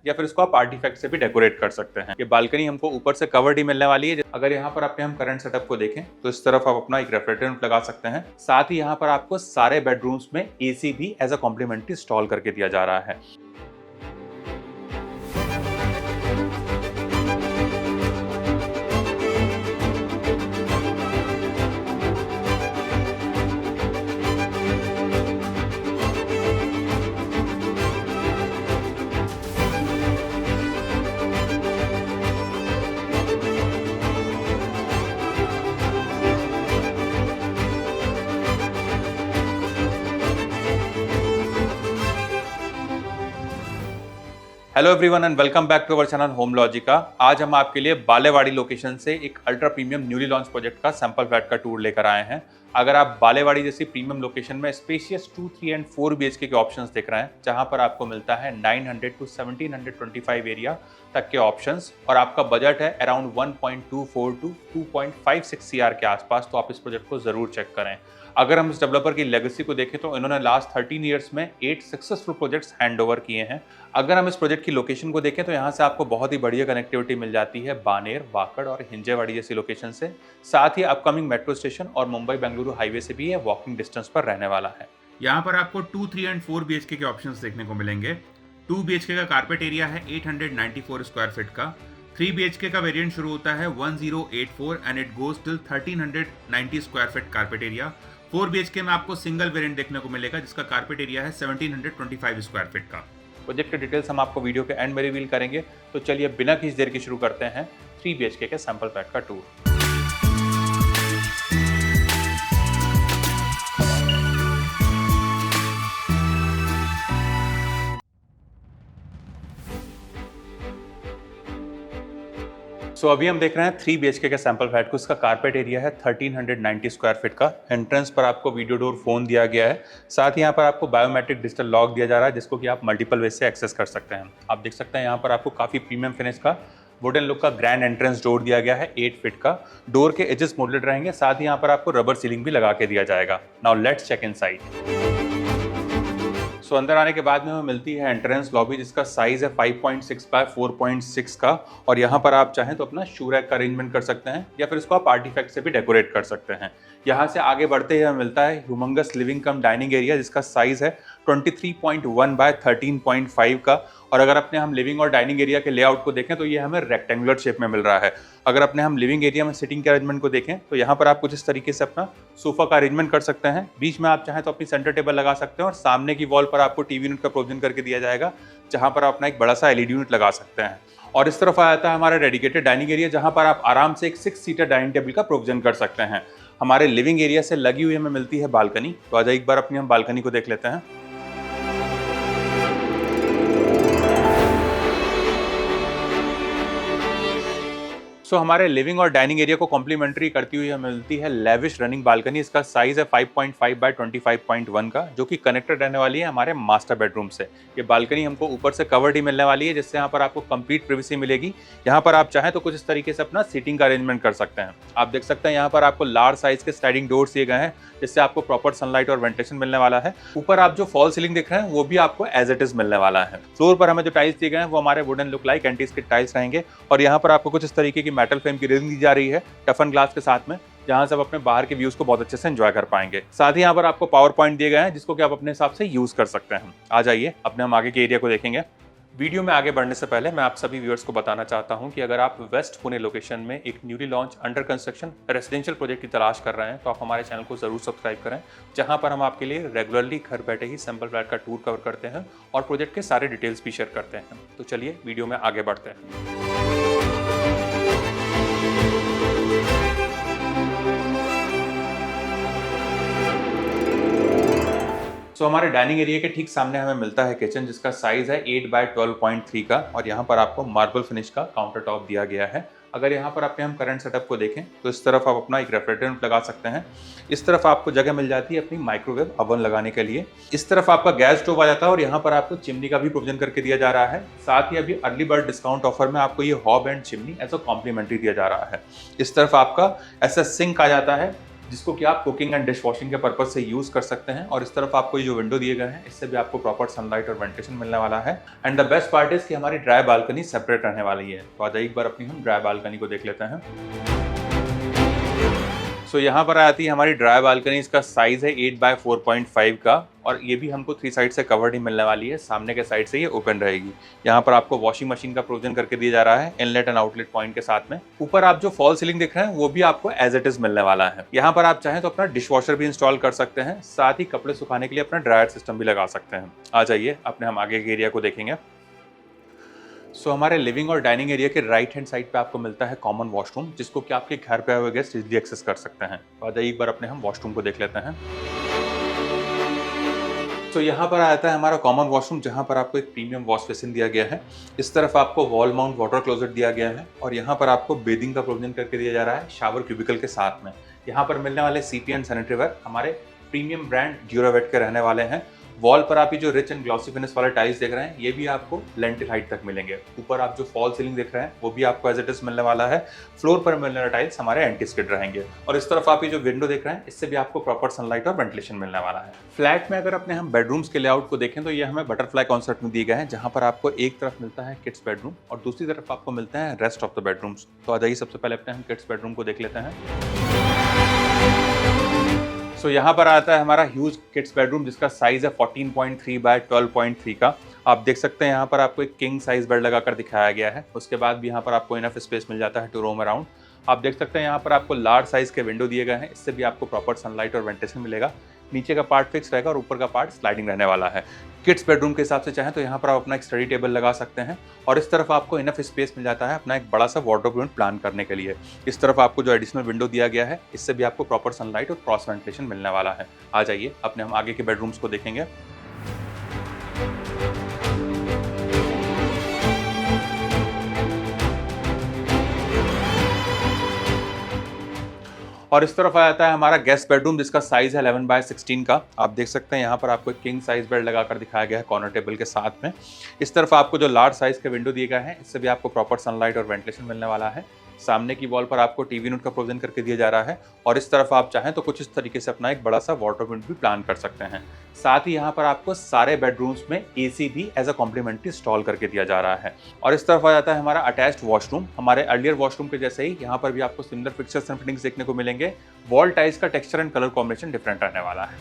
या फिर इसको आप आर्टिफैक्ट से भी डेकोरेट कर सकते हैं। ये बालकनी हमको ऊपर से कवर्ड ही मिलने वाली है। अगर यहाँ पर अपने हम करंट सेटअप को देखें तो इस तरफ आप अपना एक रेफ्रिजरेटर लगा सकते हैं। साथ ही यहाँ पर आपको सारे बेडरूम्स में एसी भी एज अ कॉम्प्लीमेंट्री इंस्टॉल करके दिया जा रहा है। Hello everyone and welcome back to our channel Home Logica. आज हम आपके लिए बालेवाड़ी लोकेशन से एक ultra premium newly launch project का सैंपल फ्लैट का टूर लेकर आए हैं। अगर आप बालेवाड़ी जैसी प्रीमियम लोकेशन में स्पेशियस 2, 3 एंड 4 BHK के ऑप्शंस देख रहे हैं, जहां पर आपको मिलता है 900 to 1725 एरिया तक के ऑप्शंस और आपका बजट है अराउंड 1.24 to 2.56 CR के आसपास, तो आप इस प्रोजेक्ट को जरूर चेक करें। अगर हम इस डेवलपर की लेगेसी को देखें तो इन्होंने लास्ट 13 ईयर्स में 8 सक्सेसफुल प्रोजेक्ट्स हैंड ओवर किए हैं। अगर हम इस प्रोजेक्ट की लोकेशन को देखें तो यहाँ से आपको बहुत ही बढ़िया कनेक्टिविटी मिल जाती है बानेर, वाकड़ और हिंजेवाड़ी जैसी लोकेशन से। साथ ही अपकमिंग मेट्रो स्टेशन और मुंबई बेंगलुरु हाईवे से भी ये वॉकिंग डिस्टेंस पर रहने वाला है। यहाँ पर आपको 2, 3 एंड 4 BHK के ऑप्शंस देखने को मिलेंगे। 2 BHK का कारपेट एरिया है 894 स्क्वायर फीट का। 3 BHK का वेरिएंट शुरू होता है 1084 and it goes till 1390 square feet carpet area. 4 BHK में आपको सिंगल वेरिएंट देखने को मिलेगा जिसका कारपेट एरिया है 1725 स्क्वायर फीट का। प्रोजेक्ट के डिटेल्स हम आपको वीडियो के एंड में रिवील करेंगे, तो चलिए बिना किसी देर के शुरू करते हैं 3 BHK के सैंपल फ्लैट का टूर। अभी हम देख रहे हैं 3 BHK के सैंपल फ्लैट को। इसका कारपेट एरिया है 1390 स्क्वायर फीट का। एंट्रेंस पर आपको वीडियो डोर फोन दिया गया है। साथ ही यहाँ पर आपको बायोमेट्रिक डिजिटल लॉक दिया जा रहा है जिसको कि आप मल्टीपल वे से एक्सेस कर सकते हैं। आप देख सकते हैं यहाँ पर आपको काफ़ी प्रीमियम फिनिश का वुडन लुक का ग्रैंड एंट्रेंस डोर दिया गया है 8 फीट का। डोर के एजेस मोल्डेड रहेंगे। साथ ही यहाँ पर आपको रबर सीलिंग भी लगा के दिया जाएगा। Now let's check inside. अंदर आने के बाद में हमें मिलती है एंट्रेंस लॉबी जिसका साइज है 5.6 बाय 4.6 का और यहाँ पर आप चाहें तो अपना शू रैक का अरेंजमेंट कर सकते हैं या फिर इसको आप आर्टिफैक्ट से भी डेकोरेट कर सकते हैं। यहाँ से आगे बढ़ते ही हमें मिलता है ह्यूमंगस लिविंग कम डाइनिंग एरिया जिसका साइज है 23.1 बाय 13.5 का। और अगर अपने हम लिविंग और डाइनिंग एरिया के लेआउट को देखें तो ये हमें रेक्टेंगुलर शेप में मिल रहा है। अगर अपने हम लिविंग एरिया में सिटिंग के अरेंजमेंट को देखें तो यहाँ पर आप कुछ इस तरीके से अपना सोफा का अरेंजमेंट कर सकते हैं। बीच में आप चाहें तो अपनी सेंटर टेबल लगा सकते हैं और सामने की वॉल पर आपको टीवी यूनिट का प्रोविजन करके दिया जाएगा जहाँ पर आप अपना एक बड़ा सा LED यूनिट लगा सकते हैं। और इस तरफ आ जाता है हमारा डेडिकेटेड डाइनिंग एरिया जहाँ पर आप आराम से एक 6 सीटर डाइनिंग टेबल का प्रोविजन कर सकते हैं। हमारे लिविंग एरिया से लगी हुई हमें मिलती है बालकनी, तो आज एक बार अपनी हम बालकनी को देख लेते हैं। हमारे लिविंग और डाइनिंग एरिया को कॉम्प्लीमेंट्री करती हुई हमें मिलती है लेविश रनिंग बालकनी। इसका साइज है 5.5 बाय 25.1 का, जो कि कनेक्टेड रहने वाली है हमारे मास्टर बेडरूम से। ये बालकनी हमको ऊपर से कवर्ड ही मिलने वाली है जिससे यहाँ पर आपको कंप्लीट प्रिवेसी मिलेगी। यहाँ पर आप चाहें तो कुछ इस तरीके से अपना सीटिंग का अरेंजमेंट कर सकते हैं। आप देख सकते हैं यहाँ पर आपको लार्ज साइज के स्लाइडिंग डोर्स दिए गए हैं जिससे आपको प्रॉपर सनलाइट और वेंटिलेशन मिलने वाला है। ऊपर आप जो फॉल सीलिंग देख रहे हैं वो भी आपको एज इट इज मिलने वाला है। फ्लोर पर हमें जो टाइल्स दिए गए हैं वो हमारे wooden look like anti skid tiles रहेंगे और यहाँ पर आपको कुछ इस तरीके की मेटल फ्रेम की रेलिंग दी जा रही है टफन ग्लास के साथ में, जहां से आप अपने बाहर के व्यूज को बहुत अच्छे से एंजॉय कर पाएंगे। साथ ही यहाँ पर आपको पावर पॉइंट दिए गए हैं जिसको कि आप अपने हिसाब से यूज कर सकते हैं। आ जाइए अपने हम आगे के एरिया को देखेंगे। वीडियो में आगे बढ़ने से पहले मैं आप सभी व्यूअर्स को बताना चाहता हूं कि अगर आप वेस्ट पुणे लोकेशन में एक newly launch under construction residential project की तलाश कर रहे हैं तो आप हमारे चैनल को जरूर सब्सक्राइब करें, जहां पर हम आपके लिए रेगुलरली घर बैठे ही सैंपल फ्लैट का टूर कवर करते हैं और प्रोजेक्ट के सारे डिटेल्स भी शेयर करते हैं। तो चलिए वीडियो में आगे बढ़ते हैं। हमारे डाइनिंग एरिया के ठीक सामने हमें मिलता है किचन जिसका साइज है 8 बाय 12.3 का और यहाँ पर आपको मार्बल फिनिश का काउंटर टॉप दिया गया है। अगर यहाँ पर अपने हम करंट सेटअप को देखें तो इस तरफ आप अपना एक रेफ्रिजरेटर लगा सकते हैं। इस तरफ आपको जगह मिल जाती है अपनी माइक्रोवेव ओवन लगाने के लिए। इस तरफ आपका गैस स्टोव आ जाता है और यहाँ पर आपको चिमनी का भी प्रोविजन करके दिया जा रहा है। साथ ही अभी अर्ली बर्ड डिस्काउंट ऑफर में आपको ये hob and chimney as a complimentary दिया जा रहा है। इस तरफ आपका ऐसा सिंक आ जाता है जिसको कि आप कुकिंग एंड डिश वॉशिंग के पर्पज से यूज़ कर सकते हैं। और इस तरफ आपको ये जो विंडो दिए गए हैं, इससे भी आपको प्रॉपर सनलाइट और वेंटिलेशन मिलने वाला है। And the best part is कि हमारी ड्राई बालकनी सेपरेट रहने वाली है। तो आज एक बार अपनी हम ड्राई बालकनी को देख लेते हैं। सो यहाँ पर आती है हमारी ड्राई बालकनी। इसका साइज है 8x4.5 का, और ये भी हमको 3 साइड से कवर्ड ही मिलने वाली है। सामने के साइड से ये ओपन रहेगी। यहाँ पर आपको वॉशिंग मशीन का प्रोविजन करके दिया जा रहा है इनलेट एंड आउटलेट पॉइंट के साथ में। ऊपर आप जो फॉल सीलिंग देख रहे हैं वो भी आपको एज इट इज मिलने वाला है। यहाँ पर आप चाहें तो अपना डिश वॉशर भी इंस्टॉल कर सकते हैं, साथ ही कपड़े सुखाने के लिए अपना ड्रायर सिस्टम भी लगा सकते हैं। आ जाइए अपने हम आगे के एरिया को देखेंगे। सो हमारे लिविंग और डाइनिंग एरिया के राइट हैंड साइड पे आपको मिलता है कॉमन वॉशरूम, जिसको कि आपके घर पे आए हुए गेस्ट इजीली एक्सेस कर सकते हैं। तो आ जाइए एक बार अपने हम वॉशरूम को देख लेते हैं। तो यहाँ पर आता है हमारा कॉमन वॉशरूम, जहाँ पर आपको एक प्रीमियम वॉश बेसिन दिया गया है। इस तरफ आपको वॉल माउंट वाटर क्लोजेट दिया गया है, और यहाँ पर आपको बेदिंग का प्रोविजन करके दिया जा रहा है शावर क्यूबिकल के साथ में। यहाँ पर मिलने वाले सीपी एंड सैनिटरी वेयर हमारे प्रीमियम ब्रांड ड्यूरावेट के रहने वाले हैं। वॉल पर आप ये जो रिच एंड ग्लॉसी फिनिश वाले टाइल्स देख रहे हैं, ये भी आपको लेंटिल हाइट तक मिलेंगे। ऊपर आप जो फॉल सीलिंग देख रहे हैं वो भी आपको एज इट इज मिलने वाला है। फ्लोर पर मिलने वाले टाइल्स हमारे एंटी स्किड रहेंगे। और इस तरफ आप ये जो विंडो देख रहे हैं, इससे भी आपको प्रॉपर सनलाइट और वेंटिलेशन मिलने वाला है। फ्लैट में अगर अपने हम बेडरूम्स के लेआउट को देखें तो ये हमें बटरफ्लाई कॉन्सेप्ट में दिए गए हैं, जहां पर आपको एक तरफ मिलता है किड्स बेडरूम और दूसरी तरफ आपको मिलते हैं रेस्ट ऑफ द बेडरूम्स। तो आ जाइए सबसे पहले अपने हम किड्स बेडरूम को देख लेते हैं। सो यहाँ पर आता है हमारा ह्यूज किड्स बेडरूम, जिसका साइज है 14.3x12.3 का। आप देख सकते हैं यहाँ पर आपको एक किंग साइज बेड लगाकर दिखाया गया है। उसके बाद भी यहाँ पर आपको इनफ स्पेस मिल जाता है टू रोम अराउंड। आप देख सकते हैं यहाँ पर आपको लार्ज साइज के विंडो दिए गए हैं, इससे भी आपको प्रॉपर सनलाइट और वेंटिलेशन मिलेगा। नीचे का पार्ट फिक्स रहेगा और ऊपर का पार्ट स्लाइडिंग रहने वाला है। किड्स बेडरूम के हिसाब से चाहें तो यहाँ पर आप अपना एक स्टडी टेबल लगा सकते हैं, और इस तरफ आपको इनफ स्पेस मिल जाता है अपना एक बड़ा सा वार्डरोब यूनिट प्लान करने के लिए। इस तरफ आपको जो एडिशनल विंडो दिया गया है, इससे भी आपको प्रॉपर सनलाइट और क्रॉस वेंटिलेशन मिलने वाला है। आ जाइए अपने हम आगे के बेडरूम्स को देखेंगे। और इस तरफ आ जाता है हमारा गेस्ट बेडरूम, जिसका साइज है 11x16 का। आप देख सकते हैं यहाँ पर आपको एक किंग साइज बेड लगाकर दिखाया गया है कॉर्नर टेबल के साथ में। इस तरफ आपको जो लार्ज साइज के विंडो दिए गए हैं, इससे भी आपको प्रॉपर सनलाइट और वेंटिलेशन मिलने वाला है। सामने की वॉल पर आपको टीवी यूनिट का प्रोविजन करके दिया जा रहा है, और इस तरफ आप चाहें तो कुछ इस तरीके से अपना एक बड़ा सा वार्डरोब यूनिट भी प्लान कर सकते हैं। साथ ही यहाँ पर आपको सारे बेडरूम्स में एसी भी एज अ कॉम्प्लीमेंट्री इंस्टॉल करके दिया जा रहा है। और इस तरफ आ जाता है हमारा अटैच्ड वॉशरूम। हमारे अर्लियर वॉशरूम के जैसे ही यहाँ पर भी आपको सिमिलर फिक्चर्स एंड फिटिंग्स देखने को मिलेंगे। वॉल टाइल्स का texture and colour combination different रहने वाला है।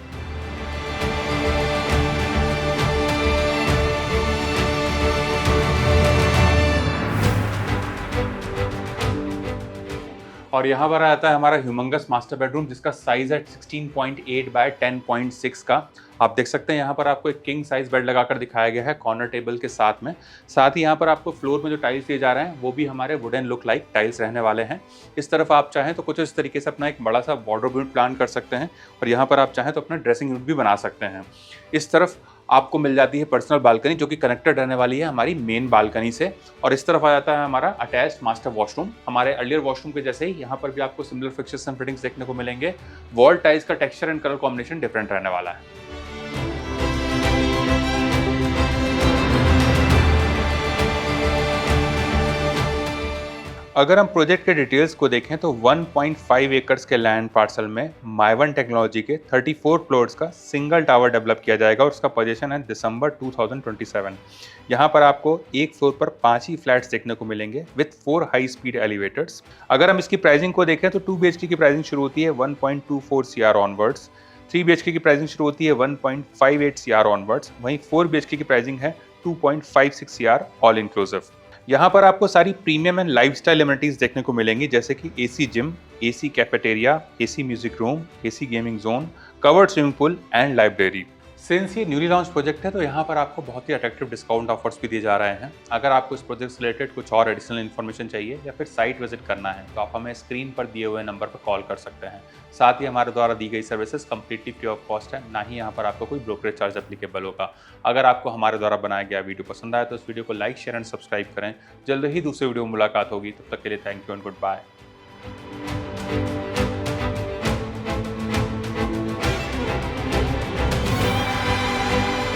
और यहाँ पर आता है हमारा ह्यूमंगस मास्टर बेडरूम, जिसका साइज है 16.8x10.6 का। आप देख सकते हैं यहाँ पर आपको एक किंग साइज बेड लगाकर दिखाया गया है कॉर्नर टेबल के साथ में। साथ ही यहाँ पर आपको फ्लोर में जो टाइल्स दिए जा रहे हैं, वो भी हमारे वुडन लुक लाइक टाइल्स रहने वाले हैं। इस तरफ आप चाहें तो कुछ इस तरीके से अपना एक बड़ा सा वार्डरोब यूनिट प्लान कर सकते हैं, और यहाँ पर आप चाहें तो अपना ड्रेसिंग यूनिट भी बना सकते हैं। इस तरफ आपको मिल जाती है पर्सनल बालकनी, जो कि कनेक्टेड रहने वाली है हमारी मेन बालकनी से। और इस तरफ आ जाता है हमारा अटैच्ड मास्टर वॉशरूम। हमारे अर्लियर वॉशरूम के जैसे ही यहाँ पर भी आपको सिमिलर फिक्चर्स एंड फिटिंग्स देखने को मिलेंगे। वॉल टाइल्स का texture and colour combination different रहने वाला है। अगर हम प्रोजेक्ट के डिटेल्स को देखें तो 1.5 एकर्स के लैंड पार्सल में माइवन टेक्नोलॉजी के 34 फ्लोर्स का सिंगल टावर डेवलप किया जाएगा, और उसका पोजीशन है दिसंबर 2027। यहाँ पर आपको एक फ्लोर पर 5 ही फ्लैट्स देखने को मिलेंगे विथ 4 हाई स्पीड एलिवेटर्स। अगर हम इसकी प्राइसिंग को देखें तो 2 BHK की प्राइसिंग शुरू होती है 1.24 CR ऑनवर्ड्स, 3 BHK की प्राइसिंग शुरू होती है 1.58 CR ऑनवर्ड्स, वहीं 4 BHK की प्राइसिंग है 2.56 CR ऑल इंक्लूसिव। यहाँ पर आपको सारी प्रीमियम एंड लाइफस्टाइल एमिनिटीज देखने को मिलेंगी, जैसे कि AC gym, AC cafeteria, AC music room, AC gaming zone, covered swimming pool and library. Since ये न्यूली लॉन्च प्रोजेक्ट है तो यहाँ पर आपको बहुत ही अट्रैक्टिव डिस्काउंट ऑफर्स भी दिए जा रहे हैं। अगर आपको इस प्रोजेक्ट से रिलेटेड कुछ और एडिशनल इन्फॉर्मेशन चाहिए या फिर साइट विजिट करना है तो आप हमें स्क्रीन पर दिए हुए नंबर पर कॉल कर सकते हैं। साथ ही हमारे द्वारा दी गई services completely free of cost है, ना ही यहाँ पर आपको कोई ब्रोकरेज चार्ज एप्लीकेबल होगा। अगर आपको हमारे द्वारा बनाया गया वीडियो पसंद आया तो इस वीडियो को लाइक, शेयर एंड सब्सक्राइब करें। जल्द ही दूसरे वीडियो में मुलाकात होगी, तब तक के लिए thank you and good bye.